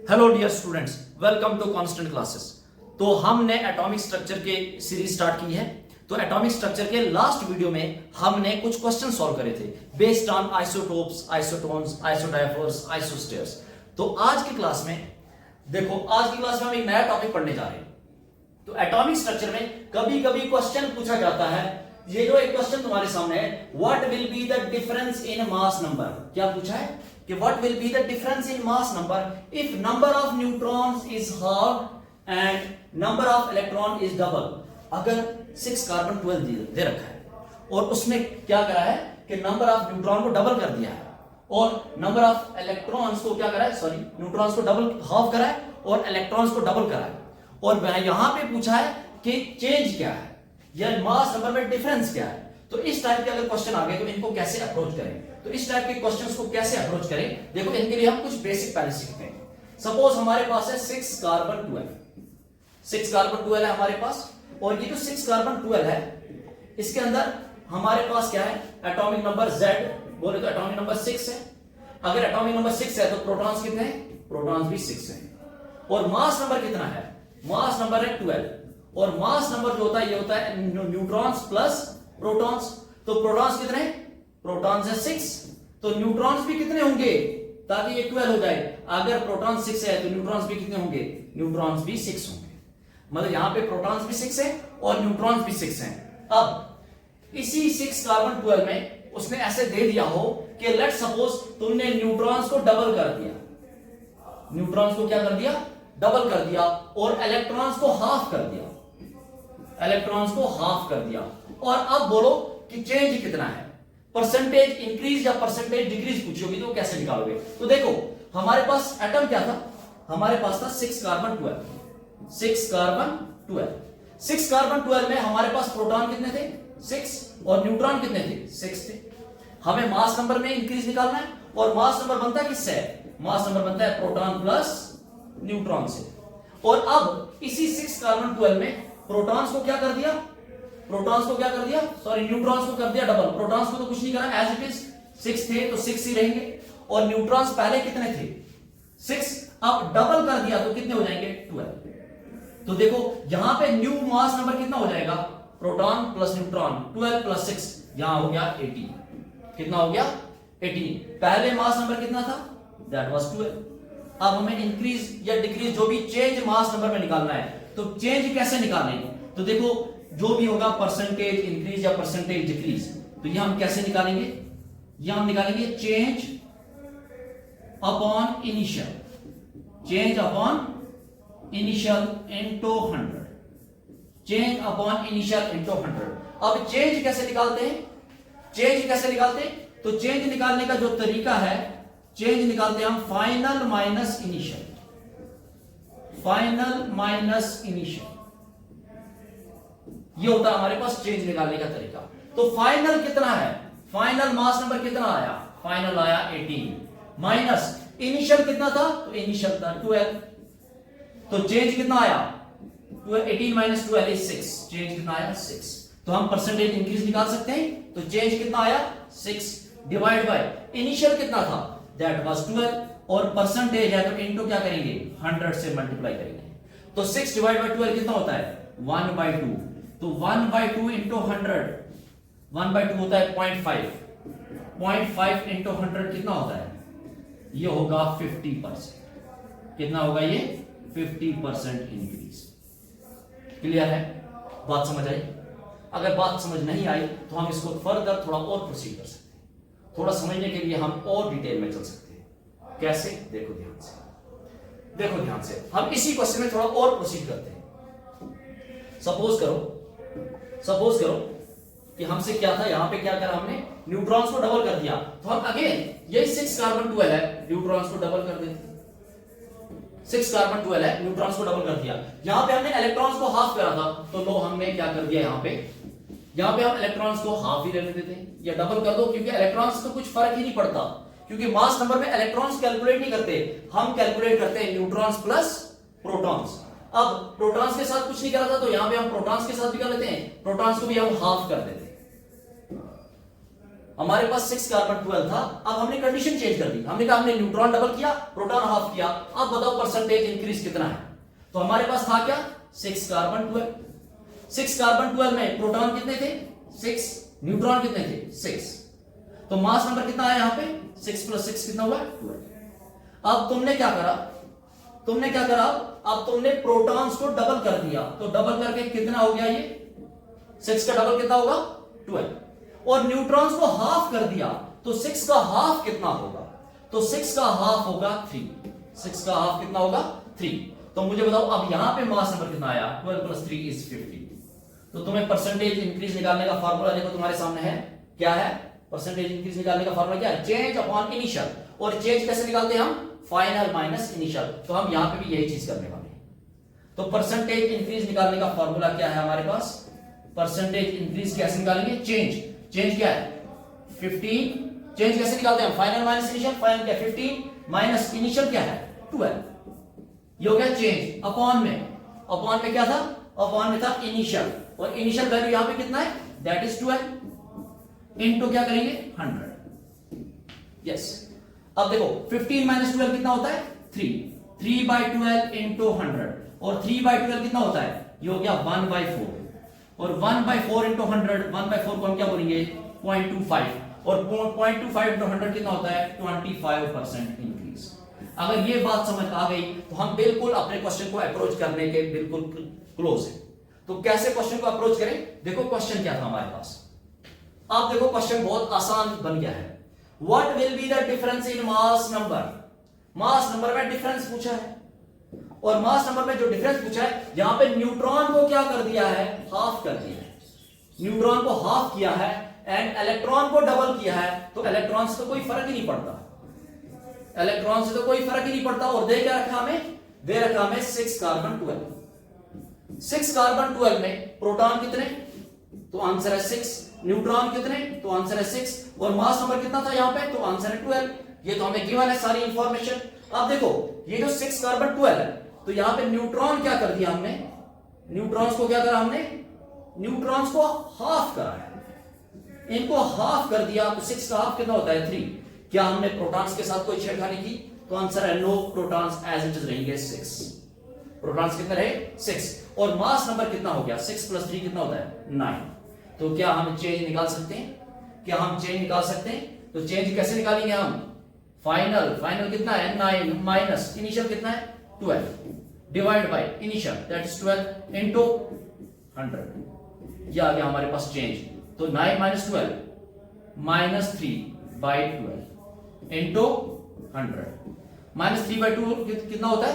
Hello dear students, welcome to constant classes. तो हमने atomic structure के सीरीज स्टार्ट की है। तो एटॉमिक स्ट्रक्चर के लास्ट वीडियो में हमने कुछ क्वेश्चन सॉल्व करे थे based on isotopes, isotones, isodiaphers, isosters. तो आज की क्लास में देखो, आज की क्लास में हम एक नया टॉपिक पढ़ने जा रहे हैं। तो एटॉमिक स्ट्रक्चर में कभी कभी क्वेश्चन पूछा जाता है, ये जो एक क्वेश्चन तुम्हारे सामने है, what will be the difference in mass number. क्या पूछा है कि what will be the difference in mass number if number of neutrons is half and number of electron is double. अगर 6 कार्बन 12 दे रखा है और उसमें क्या करा है कि नंबर ऑफ न्यूट्रॉन को डबल कर दिया है और नंबर ऑफ इलेक्ट्रॉन्स को क्या करा है, सॉरी न्यूट्रॉन्स को डबल हाफ करा है और इलेक्ट्रॉन्स को डबल करा है। और यहां पे पूछा है कि चेंज क्या है या मास नंबर में डिफरेंस क्या है। तो इस टाइप के अगर क्वेश्चन आ गए तो इनको कैसे अप्रोच करें, तो इस टाइप के क्वेश्चंस को कैसे अप्रोच करें, देखो इनके लिए हम कुछ बेसिक पहले सीखते हैं। सपोज हमारे पास है 6 कार्बन 12 है हमारे पास, और ये जो 6 कार्बन 12 है इसके अंदर हमारे पास क्या है, एटॉमिक नंबर Z, बोले तो एटॉमिक नंबर 6 है। अगर एटॉमिक नंबर 6 है तो प्रोटॉन्स कितने हैं, प्रोटॉन्स भी 6 है। और मास नंबर कितना है, मास नंबर है 12। और मास नंबर जो होता है ये होता है न्यूट्रॉन्स प्लस प्रोटॉन्स। तो प्रोटॉन्स कितने, प्रोटॉन्स है 6, तो न्यूट्रॉन्स भी कितने होंगे ताकि ये 12 हो जाए। अगर प्रोटॉन 6 है तो न्यूट्रॉन्स भी कितने होंगे, न्यूट्रॉन्स भी 6 होंगे। मतलब यहां पे प्रोटॉन्स भी 6 है और न्यूट्रॉन्स भी 6 हैं। अब इसी 6 कार्बन 12 में उसने ऐसे दे दिया हो कि लेट सपोज तुमने न्यूट्रॉन्स को डबल कर दिया, न्यूट्रॉन्स को क्या कर दिया, डबल कर दिया, और इलेक्ट्रॉन्स को हाफ कर दिया, इलेक्ट्रॉन्स को हाफ कर दिया। और अब बोलो कि चेंज कितना है, परसेंटेज इंक्रीज या परसेंटेज डिक्रीज पूछोगी तो कैसे निकालोगे। तो देखो हमारे पास एटम क्या था, हमारे पास था 6 कार्बन 12, 6 कार्बन 12। 6 कार्बन 12 में हमारे पास प्रोटॉन कितने थे, 6, और न्यूट्रॉन कितने थे, 6 थे। हमें मास नंबर में इंक्रीज निकालना है, और मास नंबर बनता है किससे, मास नंबर बनता है प्रोटॉन प्लस न्यूट्रॉन से। और अब इसी 6 कार्बन 12 में प्रोटॉन्स को क्या कर दिया, प्रोटॉन्स को क्या कर दिया, सॉरी न्यूट्रॉन्स को कर दिया डबल। प्रोटॉन्स को तो कुछ नहीं करा, एज इट इज 6 थे तो 6 ही रहेंगे, और न्यूट्रॉन्स पहले कितने थे, 6, अब डबल कर दिया तो कितने हो जाएंगे, 12। तो देखो यहां पे न्यू मास नंबर कितना हो जाएगा, प्रोटॉन प्लस न्यूट्रॉन, 12 प्लस 6, यहां हो गया 18। कितना हो गया, 18। पहले मास नंबर कितना था, दैट वाज 12। अब हमें इंक्रीज या डिक्रीज जो भी चेंज मास नंबर में निकालना है, तो चेंज कैसे निकालें, तो देखो जो भी होगा परसेंटेज इंक्रीज या परसेंटेज डिक्रीज, तो ये हम कैसे निकालेंगे, ये हम निकालेंगे change upon initial, change upon initial into 100, change upon initial into 100। अब चेंज कैसे निकालते हैं, चेंज कैसे निकालते हैं, तो चेंज निकालने का जो तरीका है, चेंज निकालते हैं हम final minus initial, final minus initial, ये होता है हमारे पास चेंज निकालने का तरीका। तो फाइनल कितना है, फाइनल मास नंबर कितना आया, फाइनल आया 18, माइनस इनिशियल कितना था, तो इनिशियल था 12, तो चेंज कितना आया, 18 माइनस 12 इज 6, चेंज कितना आया 6। तो हम परसेंटेज इंक्रीज निकाल सकते हैं, तो चेंज कितना आया 6 डिवाइड बाय इनिशियल कितना था, दैट वाज 12, और परसेंटेज है तो इनटू क्या करेंगे, 100 से मल्टीप्लाई करेंगे। तो 6 डिवाइड बाय 12 कितना होता है, 1/2, तो 1/2 इंटू 100, 1/2 होता है 0.5, 0.5 इंटू 100 कितना होता है, ये होगा 50%। कितना होगा ये, 50% इंक्रीज। क्लियर है, बात समझ आई। अगर बात समझ नहीं आई तो हम इसको फर्दर थोड़ा और प्रोसीड कर सकते हैं, थोड़ा समझने के लिए हम और डिटेल में चल सकते हैं। कैसे, देखो ध्यान से, देखो ध्यान से, हम इसी क्वेश्चन में थोड़ा और प्रोसीड करते हैं। सपोज करो कि हमसे क्या था, यहां पे क्या करा हमने, न्यूट्रॉन्स को डबल कर दिया, तो हम अगेन यही 6 कार्बन 12 है, न्यूट्रॉन्स को डबल कर देते, 6 कार्बन 12 है, न्यूट्रॉन्स को डबल कर दिया। यहां पे हमने इलेक्ट्रॉन्स को हाफ करा था, तो लो हमने क्या कर दिया, यहां पे हम इलेक्ट्रॉन्स को हाफ ही रहने देते हैं, या डबल कर दो, क्योंकि इलेक्ट्रॉन्स को कुछ फर्क ही नहीं पड़ता, क्योंकि मास नंबर में इलेक्ट्रॉन्स कैलकुलेट नहीं करते, हम कैलकुलेट करते हैं न्यूट्रॉन्स प्लस प्रोटॉन्स। अब प्रोटॉन्स के साथ कुछ नहीं करा था, तो यहां पे हम प्रोटॉन्स के साथ भी कर लेते हैं, प्रोटॉन्स को भी हम हाफ कर देते हैं। हमारे पास 6 कार्बन 12 था, अब हमने कंडीशन चेंज कर दी, हमने कहा हमने न्यूट्रॉन डबल किया, प्रोटॉन हाफ किया, अब बताओ परसेंटेज इंक्रीज कितना है। तो हमारे पास था क्या 6 कार्बन 12, 6 कार्बन 12 में प्रोटॉन कितने थे 6, न्यूट्रॉन कितने थे 6, तो मास नंबर कितना आया यहां पे 6 + 6 कितना हुआ 12। अब तुमने क्या करा, अब तुमने प्रोटॉन्स को डबल कर दिया, तो डबल करके कितना हो गया ये 6 का डबल कितना होगा 12, और न्यूट्रॉन्स को हाफ कर दिया, तो 6 का हाफ कितना होगा, तो 6 का हाफ होगा 3, 6 का हाफ कितना होगा 3। तो मुझे बताओ अब यहां पे मास नंबर कितना आया 12 + 3 = 50। तो तुम्हें परसेंटेज इंक्रीज निकालने का फार्मूला देखो तुम्हारे सामने है, क्या है परसेंटेज इंक्रीज निकालने का फार्मूला क्या है, चेंज अपॉन इनिशियल, और चेंज कैसे निकालते हैं हम फाइनल माइनस इनिशियल, तो हम यहां पे भी यही चीज करने वाले हैं। तो परसेंटेज इंक्रीज निकालने का फार्मूला क्या है हमारे पास, परसेंटेज इंक्रीज कैसे निकालेंगे, चेंज क्या है 15, चेंज कैसे निकालते हैं फाइनल माइनस इनिशियल, फाइनल क्या 15 माइनस इनिशियल क्या है 12, ये हो गया चेंज। अपॉन में क्या था, अपॉन में था इनिशियल, और इनिशियल वैल्यू यहां पे कितना है दैट इज 12, इनटू क्या करेंगे 100। यस अब देखो 15 माइनस 12 कितना होता है 3/12 इंटू 100, और 3/12 कितना होता है ये हो गया 1/4, और 1/4 इंटू 100, 1/4 को हम क्या बोलेंगे 0.25, और 0.25 इंटू 100 कितना होता है 25% इंक्रीज। अगर ये बात समझ आ गई तो हम बिल्कुल अपने क्वेश्चन को अप्रोच करने के बिल्कुल क्लोज है। तो कैसे क्वेश्चन को अप्रोच करें, देखो क्वेश्चन क्या था हमारे पास, आप देखो क्वेश्चन बहुत आसान बन गया है। What will be the difference in mass number, mass number में डिफरेंस पूछा है, और मास नंबर में जो डिफरेंस पूछा है यहां पे न्यूट्रॉन को क्या कर दिया है हाफ कर दिया है, न्यूट्रॉन को हाफ किया है एंड इलेक्ट्रॉन को डबल किया है, तो इलेक्ट्रॉन से तो कोई फर्क ही नहीं पड़ता, इलेक्ट्रॉन से तो कोई फर्क ही नहीं पड़ता। और दे क्या रखा हमें, दे रखा हमें 6 कार्बन 12, 6 कार्बन 12 में प्रोटॉन कितने, तो आंसर है 6, न्यूट्रॉन कितने, तो आंसर है 6, और मास नंबर कितना था यहां पे, तो आंसर है 12। ये तो हमें गिवन है सारी इंफॉर्मेशन। अब देखो ये जो 6 कार्बन 12 है, तो यहां पे न्यूट्रॉन क्या कर दिया हमने, न्यूट्रॉन्स को क्या करा हमने, न्यूट्रॉन्स को हाफ करा है, इनको हाफ कर दिया, तो 6 का हाफ कितना होता है 3। क्या हमने प्रोटॉन्स के साथ कोई छेड़खानी की, तो आंसर है no, protons as it is रहेंगे 6, प्रोटॉन्स कितने रहे 6, और मास नंबर कितना हो गया 6 + 3 कितना होता है 9। तो क्या हम चेंज निकाल सकते हैं, क्या हम चेंज निकाल सकते हैं, तो चेंज कैसे निकालेंगे हम, फाइनल कितना है 9 माइनस इनिशियल कितना है 12 divide by initial that is 12 into 100, ये आ गया हमारे पास चेंज। तो 9 - 12 -3/12 इनटू 100, -3/2 कितना होता है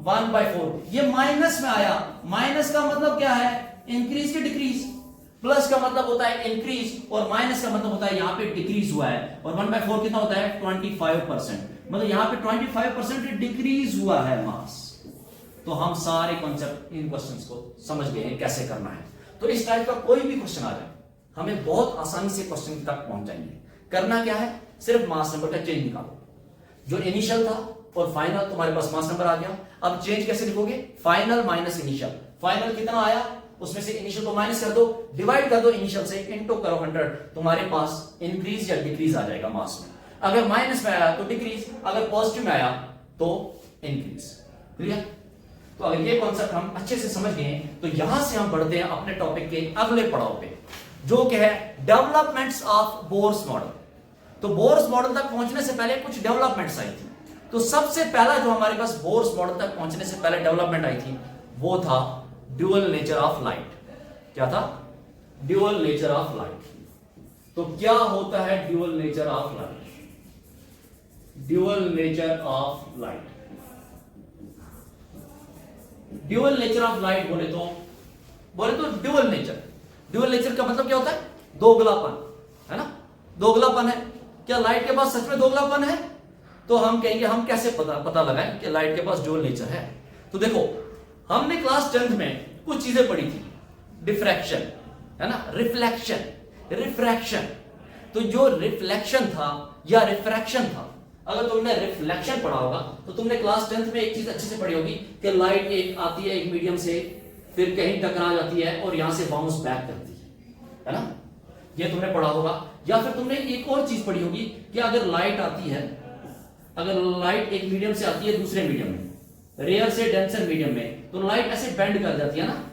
1/4। ये माइनस में आया, माइनस का मतलब क्या है इंक्रीज की डिक्रीज, प्लस का मतलब होता है इंक्रीज, और माइनस का मतलब होता है यहां पे डिक्रीज हुआ है, और 1/4 कितना होता है 25%, मतलब यहां पे 25% डिक्रीज हुआ है मास। तो हम सारे कॉन्सेप्ट इन क्वेश्चंस को समझ गए हैं कैसे करना है। तो इस टाइप का कोई भी क्वेश्चन आ जाए हमें बहुत आसानी से क्वेश्चन तक पहुंच जाएंगे। करना क्या है, सिर्फ मास नंबर का चेंज निकालो, जो इनिशियल था और फाइनल तुम्हारे पास मास नंबर आ गया। अब चेंज कैसे लिखोगे, फाइनल माइनस इनिशियल, फाइनल कितना आया उसमें से इनिशियल को माइनस कर दो, डिवाइड कर दो इनिशियल से, इनटू करो 100, तुम्हारे पास इंक्रीज या डिक्रीज आ जाएगा मास में। अगर माइनस में आया तो डिक्रीज, अगर पॉजिटिव में आया तो इंक्रीज। क्लियर? तो अगर ये कॉन्सेप्ट हम अच्छे से समझ गए तो यहां से हम बढ़ते हैं अपने टॉपिक के अगले पड़ाव पे, जो कि है डेवलपमेंट्स ऑफ बोर्स मॉडल। तो बोर्स मॉडल तक पहुंचने से पहले कुछ डेवलपमेंट्स आई थी। तो सबसे पहला जो हमारे पास बोर्स मॉडल तक पहुंचने से पहले डेवलपमेंट आई थी वो था ड्यूअल नेचर ऑफ लाइट। क्या था? Dual nature of light. तो क्या होता है dual nature of light? Dual nature of light, dual nature of light बोले तो ड्यूअल नेचर का मतलब क्या होता है? दोगलापन, है ना? दोगलापन है। क्या लाइट के पास सच में दोगलापन है? तो हम कहेंगे हम कैसे पता लगाएं कि लाइट के पास ड्यूअल नेचर है। तो देखो हमने क्लास 10th में कुछ चीजें पढ़ी थी, डिफ्रैक्शन, है ना, रिफ्लेक्शन, रिफ्रैक्शन। तो जो रिफ्लेक्शन था या रिफ्रैक्शन था, अगर तुमने रिफ्लेक्शन पढ़ा होगा तो तुमने क्लास 10th में एक चीज अच्छे से पढ़ी होगी कि लाइट एक आती है एक मीडियम से, फिर कहीं टकरा जाती है और यहां से बाउंस बैक करती है ना? ये तुमने पढ़ा होगा। या फिर तुमने एक और चीज पढ़ी होगी कि अगर लाइट आती है, अगर लाइट एक मीडियम से आती है दूसरे मीडियम में, रेयर से डेंसर मीडियम में, तो लाइट ऐसे बेंड कर जाती है ना,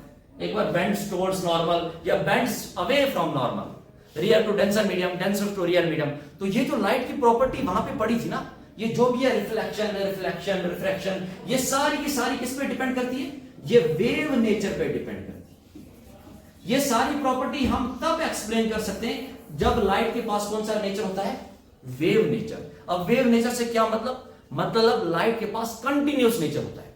एक बार बेंड्स टुवर्ड्स नॉर्मल या bends away from normal, rarer to denser medium, denser to rarer medium. तो ये जो लाइट की प्रॉपर्टी वहां पे पड़ी थी ना, ये जो भी है रिफ्लेक्शन रिफ्लेक्शन रिफ्रैक्शन, ये सारी की सारी किस पे डिपेंड करती है? ये वेव नेचर पे डिपेंड करती है। ये सारी प्रॉपर्टी हम तब एक्सप्लेन कर सकते हैं जब लाइट के पास कौन सा नेचर होता है? Wave nature. अब वेव नेचर से क्या मतलब? मतलब लाइट के पास कंटिन्यूस नेचर होता है,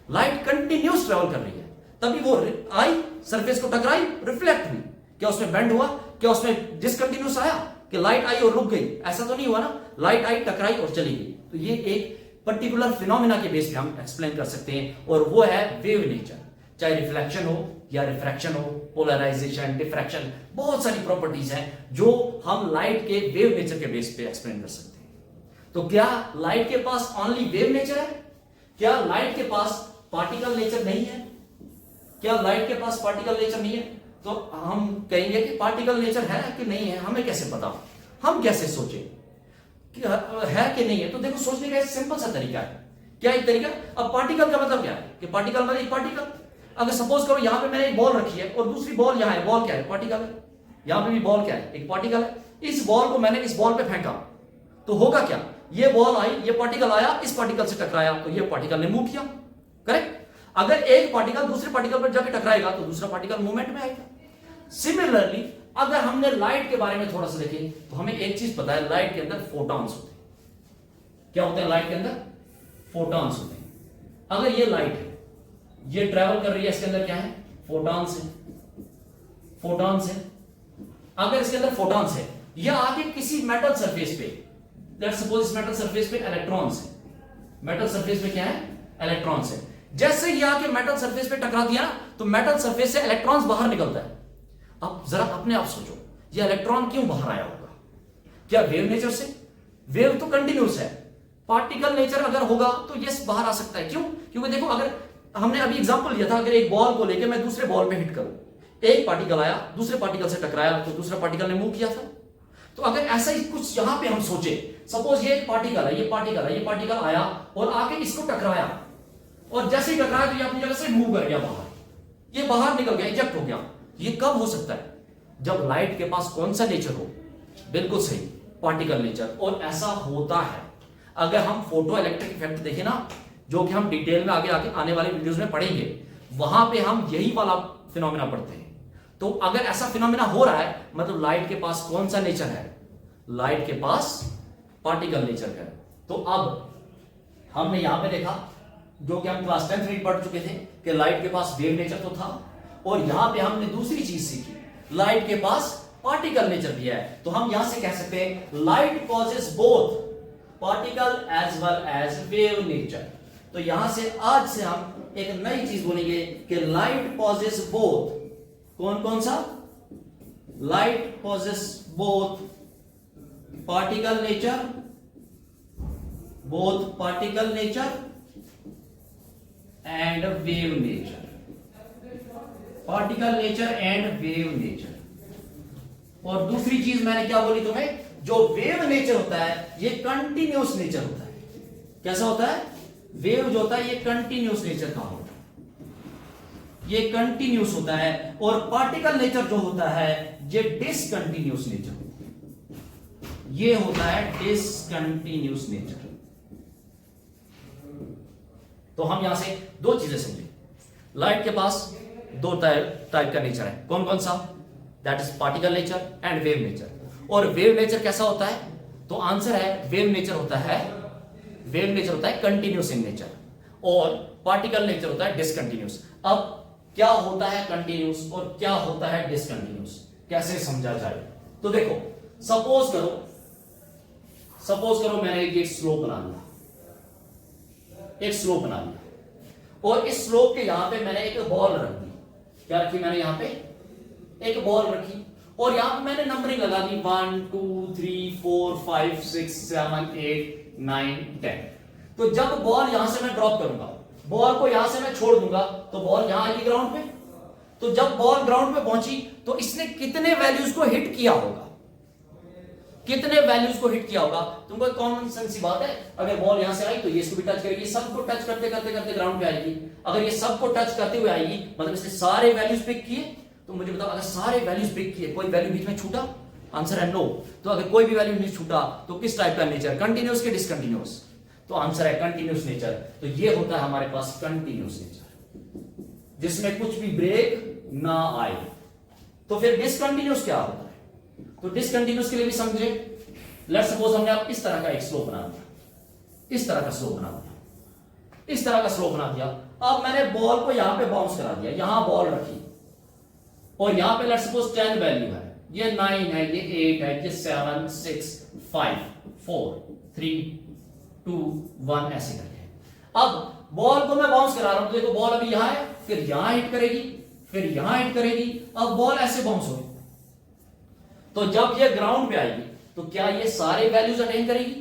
लाइट कंटिन्यूस ट्रेवल कर रही है, तभी वो आई, सरफेस को टकराई, रिफ्लेक्ट हुई। क्या उसमें बेंड हुआ? क्या उसमें डिसकंटिन्यूस आया कि लाइट आई और रुक गई? ऐसा तो नहीं हुआ ना, लाइट आई, टकराई और चली गई। तो ये एक पर्टिकुलर फिनोमेना के बेस पे हम एक्सप्लेन कर सकते हैं, और वो है वेव नेचर। चाहे रिफ्लेक्शन हो या रिफ्रैक्शन हो, पोलराइजेशन, डिफ्रैक्शन, बहुत सारी प्रॉपर्टीज हैं जो हम लाइट के वेव नेचर के बेस पे एक्सप्लेन कर सकते हैं। तो क्या लाइट के पास ओनली वेव नेचर है? क्या लाइट के पास पार्टिकल नेचर नहीं है? क्या लाइट के पास पार्टिकल नेचर नहीं है? तो हम कहेंगे कि पार्टिकल नेचर है कि नहीं है, हमें कैसे पता? हम कैसे सोचें कि है कि नहीं है? तो देखो, सोचने का एक सिंपल सा तरीका है। क्या एक तरीका? अब पार्टिकल का मतलब क्या है? कि पार्टिकल मतलब एक पार्टिकल। अगर सपोज करो यहां पे मैंने एक बॉल रखी है और दूसरी बॉल यहां है, बॉल क्या है? पार्टिकल है। यहां पे भी बॉल क्या है? एक पार्टिकल है। इस बॉल को मैंने इस बॉल पे फेंका तो होगा क्या? ये बॉल आई, ये पार्टिकल आया, इस पार्टिकल से टकराया, तो ये पार्टिकल ने मूव किया, करेक्ट? अगर एक पार्टिकल दूसरे पार्टिकल पर जाकर टकराएगा तो दूसरा पार्टिकल मूवमेंट में आएगा। सिमिलरली अगर हमने लाइट के बारे में थोड़ा सा देखें तो हमें एक चीज पता है, लाइट के अंदर फोटॉन्स होते हैं। क्या होते हैं लाइट के अंदर? फोटॉन्स होते हैं। अगर ये लाइट है, ये ट्रैवल कर रही है, इसके अंदर क्या है? फोटॉन्स है, फोटॉन्स है। अगर इसके अंदर फोटॉन्स है, या आगे किसी मेटल सरफेस पे, लेट्स सपोज इस मेटल सरफेस पे इलेक्ट्रॉन्स है, मेटल सरफेस पे क्या है? इलेक्ट्रॉन्स है। जैसे ही आके मेटल सरफेस पे टकरा दिया ना, तो मेटल सरफेस से इलेक्ट्रॉन्स बाहर निकलता है। अब जरा अपने आप सोचो, ये इलेक्ट्रॉन क्यों बाहर आया होगा? क्या वेव नेचर से? वेव तो कंटिन्यूस है। पार्टिकल नेचर अगर होगा तो यस बाहर आ सकता है। क्यों? क्योंकि देखो, अगर हमने अभी एग्जांपल लिया था, अगर एक बॉल को लेकर मैं दूसरे बॉल पे हिट करूं, एक पार्टिकल आया, दूसरे पार्टिकल से टकराया, तो दूसरा पार्टिकल ने मूव किया था। तो अगर ऐसा ही कुछ यहां पे हम सोचे, सपोज ये एक पार्टिकल है, ये पार्टिकल है, ये पार्टिकल आया और आके इसको टकराया, और जैसे ही टकराया तो ये अपनी जगह से मूव कर गया बाहर, ये बाहर निकल गया, इजेक्ट हो गया। ये कब हो सकता है? जब लाइट के पास कौन सा नेचर हो? बिल्कुल सही, पार्टिकल नेचर। और ऐसा होता है। अगर हम फोटो इलेक्ट्रिक इफेक्ट देखें ना, जो कि हम डिटेल में आगे आने वाले वीडियोस में पढ़ेंगे, वहां पे हम यही वाला फिनोमेना पढ़ते हैं। तो अगर ऐसा फिनोमेना हो रहा है, मतलब लाइट के पास कौन सा नेचर है? लाइट के पास पार्टिकल नेचर है। तो अब हमने यहां पे देखा, जो कि हम क्लास 10th में पढ़ चुके थे, कि लाइट के पास वेव नेचर तो था, और यहां पे हमने दूसरी चीज सीखी, लाइट के पास पार्टिकल नेचर भी है। तो हम यहां से कह सकते हैं light causes both particle as well as wave nature. तो यहां से आज से हम एक नई चीज बोलेंगे कि लाइट कॉजेस बोथ, कौन कौन सा? Light causes both particle nature, both particle nature and wave nature, particle nature and wave nature. और दूसरी चीज मैंने क्या बोली तुम्हें? जो वेव नेचर होता है ये कंटिन्यूस नेचर होता है। कैसा होता है? वेव जो होता है ये कंटिन्यूस नेचर का होता है, ये कंटिन्यूस होता है। और पार्टिकल नेचर जो होता है ये डिसकंटिन्यूस नेचर होता है, ये होता है डिसकंटिन्यूस नेचर। तो हम यहां से दो चीजें समझे, लाइट के पास दो टाइप का नेचर है। कौन कौन सा? That is particle nature and wave nature. और वेव नेचर कैसा होता है? तो आंसर है वेव नेचर होता है कंटिन्यूस इन नेचर, और पार्टिकल नेचर होता है डिसकंटिन्यूस। अब क्या होता है कंटिन्यूस और क्या होता है डिसकंटिन्यूस, कैसे समझा जाए? तो देखो, सपोज करो मैंने एक स्लोप बना लिया, और इस स्लोप के यहां पे मैंने एक बॉल रख दी। क्या रखी मैंने? यहां पे एक बॉल रखी, और यहां पे मैंने नंबरिंग लगा दी 1 2 3 4 5 6 7 8 9 10। तो जब बॉल यहां से मैं ड्रॉप करूंगा, बॉल को यहां से मैं छोड़ दूंगा, तो बॉल यहां आएगी ग्राउंड पे। तो जब बॉल ग्राउंड पे पहुंची तो इसने कितने वैल्यूज को हिट किया होगा, कितने वैल्यूज को हिट किया होगा। तुमको एक कॉमन सेंस सी बात है, अगर बॉल यहां से आई तो ये इसको भी टच करेगी, सबको टच करते करते करते ग्राउंड पे आएगी। अगर ये सबको टच करते हुए आएगी मतलब इसने सारे वैल्यूज पिक किए। तो मुझे बताओ अगर सारे वैल्यूज पिक किए कोई वैल्यू बीच में छूटा, आंसर है नो। तो अगर कोई भी वैल्यू नहीं छूटा तो किस टाइप का नेचर, कंटिन्यूअस के डिसकंटिन्यूअस, तो आंसर है कंटिन्यूअस नेचर। तो ये होता है हमारे पास कंटिन्यूअस नेचर जिसमें कुछ भी ब्रेक ना आए। तो फिर डिसकंटिन्यूअस क्या होता है, तो डिसकंटिन्यूअस के लिए भी समझे। लेट्स सपोज हमने आप इस तरह का एक स्लोप बना दिया, इस तरह का स्लोप बना दिया, इस तरह का स्लोप बना दिया। अब मैंने बॉल को यहां पे बाउंस करा दिया, यहां बॉल रखी और यहां पे लेट्स सपोज 10 वैल्यू है, ये 9 है, ये 8 है, ये 7 6 5 4 3 2 1 ऐसे करके। अब बॉल को मैं बाउंस करा रहा हूं तो देखो बॉल अभी यहां है, फिर यहां हिट करेगी, फिर यहां हिट करेगी। अब बॉल ऐसे बाउंस होगी, तो जब ये ग्राउंड पे आएगी तो क्या ये सारे वैल्यूज अटेन करेगी,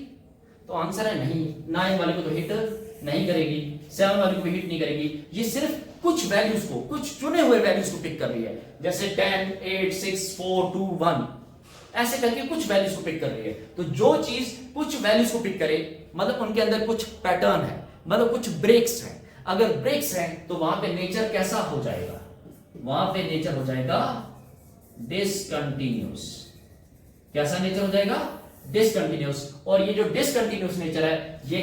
तो आंसर है नहीं। 9 वाले को तो हिट नहीं करेगी, 7 वाले को भी हिट नहीं करेगी। ये सिर्फ कुछ वैल्यूज को, कुछ चुने हुए वैल्यूज को पिक कर रही है, जैसे 10 8 6 4 2 1 ऐसे करके कुछ वैल्यूज को पिक कर रही है। तो जो चीज कुछ वैल्यूज को पिक करे मतलब उनके अंदर कुछ पैटर्न है, मतलब कुछ ब्रेक्स हैं। अगर ब्रेक्स हैं तो वहां पे नेचर कैसा हो जाएगा, वहां पे नेचर हो जाएगा डिसकंटिन्यूअस। कैसा नेचर हो जाएगा, डिसकंटिन्यूअस। और ये जो डिसकंटिन्यूअस नेचर है ये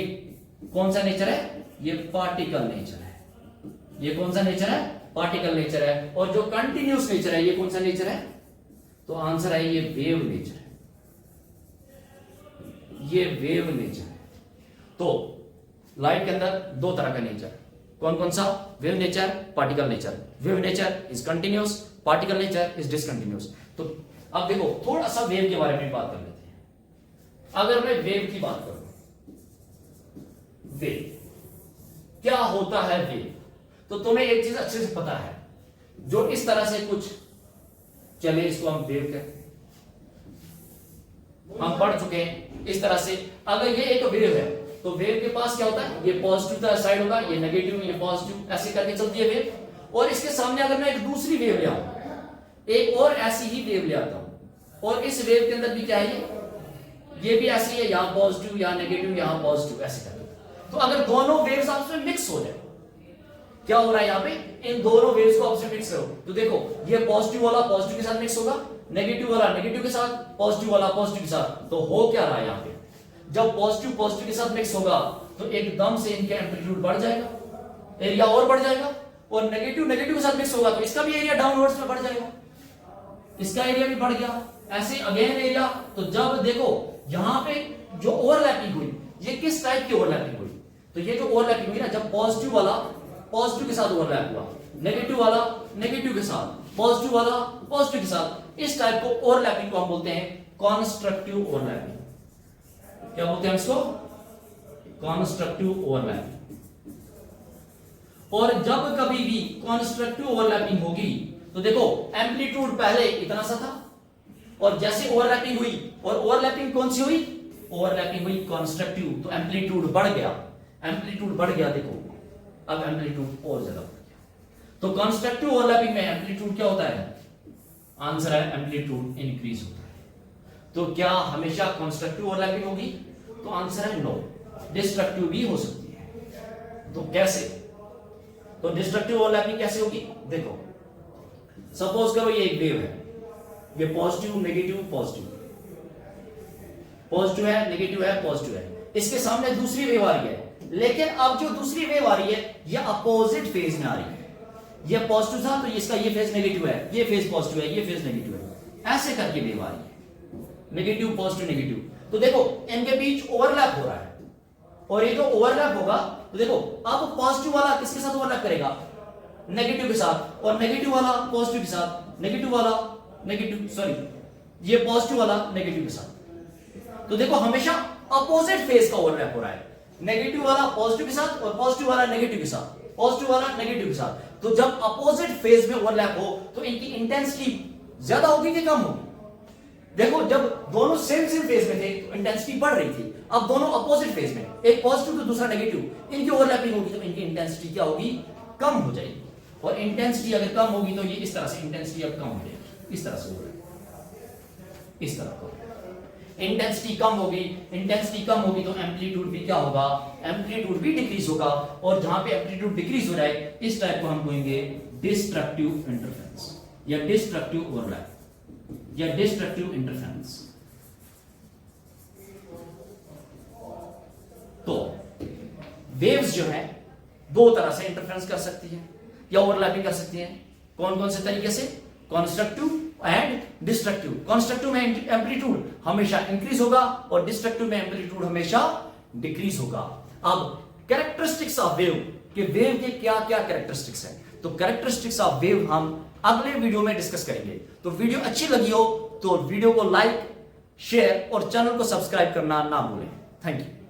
कौन सा नेचर है, ये पार्टिकल नेचर है। ये कौन सा नेचर है, पार्टिकल नेचर है। और जो कंटिन्यूअस नेचर है ये कौन सा नेचर है, तो आंसर है ये वेव नेचर है, ये वेव नेचर है। तो लाइट के अंदर दो तरह का नेचर, कौन कौन सा, wave nature, particle nature. Wave nature is continuous, particle nature is discontinuous. तो अब देखो थोड़ा सा वेव के बारे में बात कर लेते हैं। अगर मैं वेव की बात करूं, वेव क्या होता है वेव, तो तुम्हें एक चीज अच्छे से पता है, जो इस तरह से कुछ चले इसको हम वेव कहते हैं, हम पढ़ चुके हैं इस तरह से। अगर ये एक वेव है तो वेव के पास क्या होता है, ये पॉजिटिव साइड होगा, ये नेगेटिव, ये पॉजिटिव, ऐसे करके चलती है वेव। और इसके सामने अगर मैं एक दूसरी वेव ले आऊं, एक और ऐसी ही वेव ले आता हूं, और इस वेव के अंदर भी क्या है, ये भी ऐसी है, यहां पॉजिटिव यहां नेगेटिव यहां पॉजिटिव, ऐसे करके। तो अगर दोनों वेव्स आपस में मिक्स हो जाए, क्या हो रहा है यहां पे, इन दोनों वेव्स को आपस में मिक्स करो तो देखो ये पॉजिटिव वाला पॉजिटिव के साथ मिक्स होगा, नेगेटिव वाला नेगेटिव के साथ, पॉजिटिव वाला पॉजिटिव के साथ। तो हो क्या रहा है यहां पे, जब पॉजिटिव पॉजिटिव के साथ मिक्स होगा तो एकदम से इनका एम्पलीट्यूड बढ़ जाएगा, एरिया और बढ़ जाएगा। और नेगेटिव नेगेटिव के साथ मिक्स होगा तो इसका भी एरिया डाउनवर्ड्स में बढ़ जाएगा, इसका एरिया भी बढ़ गया, ऐसे अगेन एरिया। तो जब देखो यहां पे जो ओवरलैपिंग हुई, ये किस टाइप की ओवरलैपिंग हुई, तो ये जो ओवरलैपिंग हुई ना, जब पॉजिटिव वाला पॉजिटिव के साथ ओवरलैप हुआ, नेगेटिव वाला नेगेटिव के साथ, पॉजिटिव वाला पॉजिटिव के साथ, इस टाइप को ओवरलैपिंग को हम बोलते हैं कॉन्स्ट्रक्टिव ओवरलैपिंग। क्या बोलते हैं इसको, कॉन्स्ट्रक्टिव ओवरलैपिंग। और जब कभी भी कॉन्स्ट्रक्टिव ओवरलैपिंग होगी तो देखो एम्पलीट्यूड पहले इतना सा था, और जैसे ओवरलैपिंग हुई, और ओवरलैपिंग कौन सी हुई, ओवरलैपिंग हुई कॉन्स्ट्रक्टिव, तो एम्पलीट्यूड बढ़ गया, एम्पलीट्यूड बढ़ गया। देखो अब एम्पलीट्यूड और ज्यादा बढ़ गया। तो कॉन्स्ट्रक्टिव ओवरलैपिंग में एम्पलीट्यूड क्या होता है, आंसर है एम्पलीट्यूड इंक्रीज होता है। तो क्या हमेशा कॉन्स्ट्रक्टिव ओवरलैपिंग होगी, तो आंसर है नो, डिस्ट्रक्टिव भी हो सकती है। तो कैसे, तो डिस्ट्रक्टिव ओवरलैपिंग कैसे होगी, देखो सपोज करो ये एक वेव है, ये पॉजिटिव नेगेटिव पॉजिटिव, पॉजिटिव है नेगेटिव है पॉजिटिव है, इसके सामने दूसरी वेव आ रही है। लेकिन अब जो दूसरी वेव आ रही है ये अपोजिट फेज में आ रही है, ये पॉजिटिव था तो इसका ये फेज नेगेटिव है, ये फेज पॉजिटिव है, ये फेज नेगेटिव है, ऐसे करके वेव आ रही है, नेगेटिव पॉजिटिव नेगेटिव। तो देखो इनके बीच ओवरलैप हो रहा है, और ये जो ओवरलैप होगा तो देखो अब पॉजिटिव वाला किसके साथ ओवरलैप करेगा, नेगेटिव के साथ, और नेगेटिव वाला पॉजिटिव के साथ, नेगेटिव वाला नेगेटिव सॉरी ये पॉजिटिव वाला नेगेटिव के साथ। तो देखो हमेशा अपोजिट फेज का ओवरलैप हो रहा है, नेगेटिव वाला पॉजिटिव के साथ और पॉजिटिव वाला नेगेटिव के साथ, पॉजिटिव वाला नेगेटिव के साथ। तो जब अपोजिट फेज में ओवरलैप हो तो इनकी इंटेंसिटी ज्यादा होगी कि कम होगी, देखो जब दोनों सेम फेज में थे तो इंटेंसिटी बढ़ रही थी, अब दोनों अपोजिट फेज में, एक पॉजिटिव तो दूसरा नेगेटिव, इनकी ओवरलैपिंग होगी तो इनकी इंटेंसिटी क्या होगी, कम हो जाएगी। और इंटेंसिटी अगर कम होगी तो ये इस तरह से इंटेंसिटी अब कम हो जाएगी, इस तरह से होगा, इस तरह का। इंटेंसिटी कम होगी तो एम्पलीट्यूड भी क्या होगा, एम्पलीट्यूड भी डिक्रीज होगा, और जहां पे एम्पलीट्यूड डिक्रीज हो रहा है इस टाइप को हम कहेंगे डिस्ट्रक्टिव इंटरफेरेंस या डिस्ट्रक्टिव ओवरलैप या डिस्ट्रक्टिव इंटरफेरेंस। तो वेव्स जो है दो तरह से इंटरफेरेंस कर सकती है या ओवरलैपिंग कर सकती है। कौन कौन से तरीके से, कंस्ट्रक्टिव एंड डिस्ट्रक्टिव। कंस्ट्रक्टिव में एम्पलीट्यूड हमेशा इंक्रीज होगा और डिस्ट्रक्टिव में एम्पलीट्यूड हमेशा डिक्रीज होगा। अब कैरेक्टरिस्टिक्स ऑफ वेव के क्या क्या कैरेक्टरिस्टिक्स है, तो कैरेक्टरिस्टिक्स ऑफ वेव हम अगले वीडियो में डिस्कस करेंगे। तो वीडियो अच्छी लगी हो तो वीडियो को लाइक, शेयर और चैनल को सब्सक्राइब करना ना भूलें। Thank you.